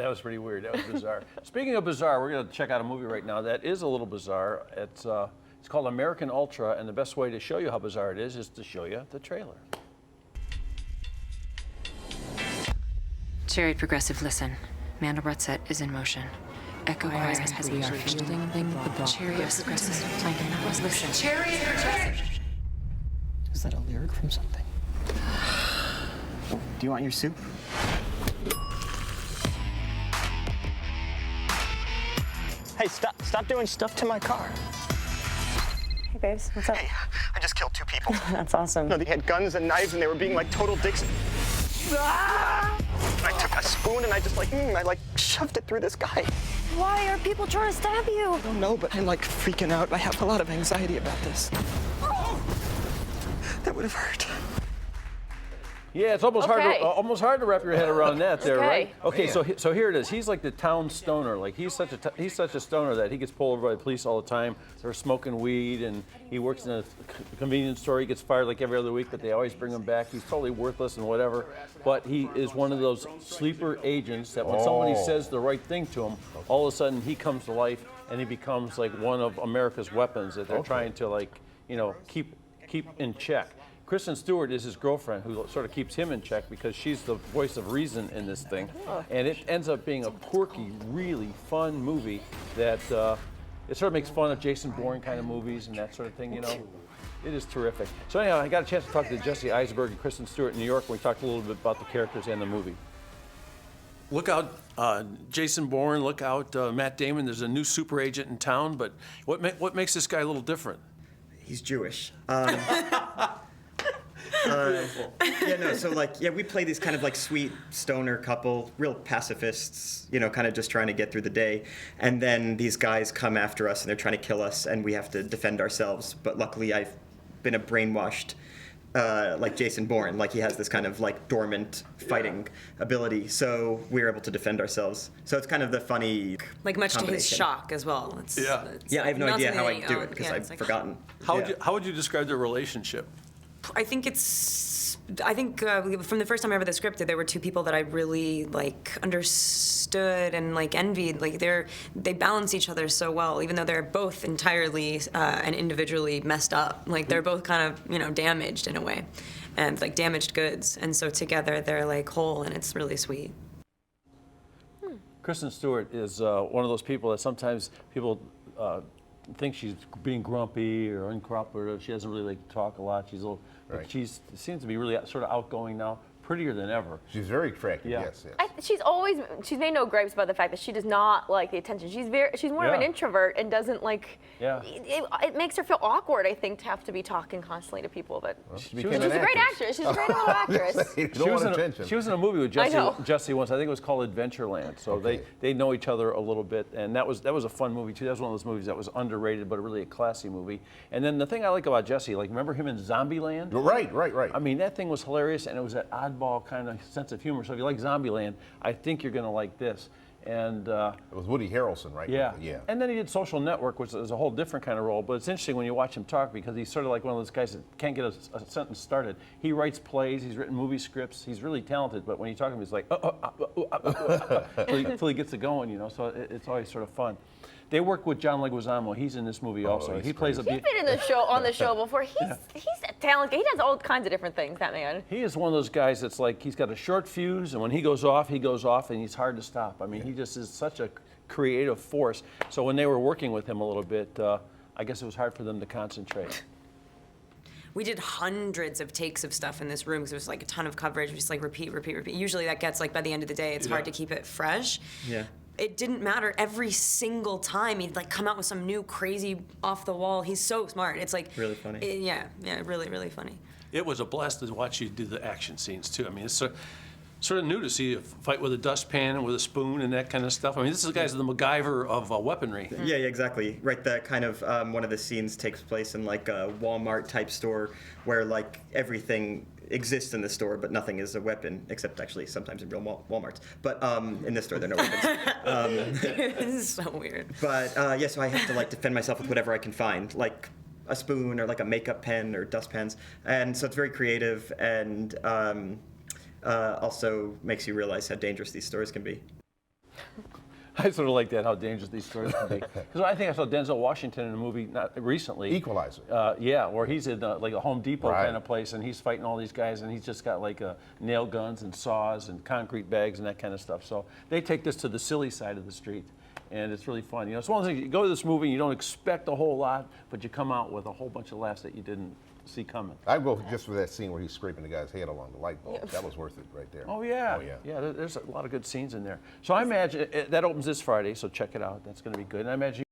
That was pretty weird. That was bizarre. Speaking of bizarre, we're going to check out a movie right now that is a little bizarre. It's called American Ultra, and the best way to show you how bizarre it is to show you the trailer. Cherry Progressive, listen. Mandelbrot set is in motion. Echo choir as we are fielding the ball. Cherry Progressive, listen. Cherry Progressive. Is that a lyric from something? Do you want your soup? Hey, stop doing stuff to my car. Hey, babes, what's up? Hey, I just killed 2 people. That's awesome. No, they had guns and knives and they were being like total dicks. Ah! I took a spoon and I just I shoved it through this guy. Why are people trying to stab you? I don't know, but I'm like freaking out. I have a lot of anxiety about this. That would have hurt. Yeah, it's almost hard to wrap your head around that there, right? Okay, so here it is. He's like the town stoner. Like he's such a stoner that he gets pulled over by the police all the time. They're smoking weed, and he works in a convenience store. He gets fired like every other week, but they always bring him back. He's totally worthless and whatever. But he is one of those sleeper agents that when somebody says the right thing to him, all of a sudden he comes to life and he becomes like one of America's weapons that they're trying to keep in check. Kristen Stewart is his girlfriend who sort of keeps him in check because she's the voice of reason in this thing. And it ends up being a quirky, really fun movie that it sort of makes fun of Jason Bourne kind of movies and that sort of thing, you know. It is terrific. So anyhow, I got a chance to talk to Jesse Eisenberg and Kristen Stewart in New York, and we talked a little bit about the characters and the movie. Look out, Jason Bourne, look out, Matt Damon. There's a new super agent in town, but what makes this guy a little different? He's Jewish. We play these kind of sweet stoner couple, real pacifists, kind of just trying to get through the day. And then these guys come after us and they're trying to kill us and we have to defend ourselves. But luckily I've been a brainwashed, like Jason Bourne, he has this kind of dormant fighting ability. So we're able to defend ourselves. So it's kind of the funny much to his shock as well. It's I have no idea how I do it because I've forgotten. How would you describe their relationship? I think from the first time I read the script, there were 2 people that I really understood and envied. They balance each other so well, even though they're both entirely and individually messed up. They're both kind of damaged in a way, and damaged goods. And so together they're whole, and it's really sweet. Kristen Stewart is one of those people that sometimes people think she's being grumpy or uncooperative. She doesn't really talk a lot. She's a little, but she seems to be really sort of outgoing now, prettier than ever. She's very attractive. Yes. She's made no gripes about the fact that she does not like the attention. She's more of an introvert and doesn't like. Yeah. It makes her feel awkward, I think, to have to be talking constantly to people. But she's a great actress. She's a great little actress. She was in a movie with Jesse once. I think it was called Adventureland. So they know each other a little bit, and that was a fun movie too. That was one of those movies that was underrated, but really a classy movie. And then the thing I like about Jesse, remember him in Zombieland? Right. I mean, that thing was hilarious, and it was that oddball kind of sense of humor. So if you like Zombieland, I think you're going to like this. And it was Woody Harrelson, right? Yeah. And then he did Social Network, which is a whole different kind of role. But it's interesting when you watch him talk because he's sort of like one of those guys that can't get a sentence started. He writes plays. He's written movie scripts. He's really talented. But when you talk to him, he's like, until he gets it going, you know. So it's always sort of fun. They work with John Leguizamo. He's in this movie also. He plays a. He's been in the show on the show before. He's talented. He does all kinds of different things. That man. He is one of those guys that's he's got a short fuse, and when he goes off, and he's hard to stop. I mean, he just is such a creative force. So when they were working with him a little bit, I guess it was hard for them to concentrate. We did hundreds of takes of stuff in this room because there was a ton of coverage. We just repeat. Usually that gets by the end of the day, it's hard to keep it fresh. Yeah. It didn't matter every single time he'd come out with some new crazy off the wall. He's so smart. It's really funny. Really, really funny. It was a blast to watch you do the action scenes too. I mean, it's sort of new to see a fight with a dustpan and with a spoon and that kind of stuff. I mean, this is the guy's the MacGyver of weaponry. Yeah, exactly. Right. The kind of one of the scenes takes place in a Walmart type store where everything exists in the store, but nothing is a weapon, except actually sometimes in real Walmarts. But in this store, there are no weapons. This is so weird. But so I have to defend myself with whatever I can find, like a spoon or a makeup pen or dustpans. And so it's very creative and also makes you realize how dangerous these stores can be. I sort of like that, how dangerous these stories can be. Because I think I saw Denzel Washington in a movie not recently. Equalizer. Yeah, where he's in like a Home Depot Right. kind of place, and he's fighting all these guys, and he's just got like nail guns and saws and concrete bags and that kind of stuff. So they take this to the silly side of the street, and it's really fun. You know, it's one of the things, you go to this movie, and you don't expect a whole lot, but you come out with a whole bunch of laughs that you didn't see coming. I go just for that scene where he's scraping the guy's head along the light bulb. That was worth it right there. Oh yeah, Oh, yeah. yeah. There's a lot of good scenes in there. So I imagine that opens this Friday, so check it out. That's going to be good. And I imagine.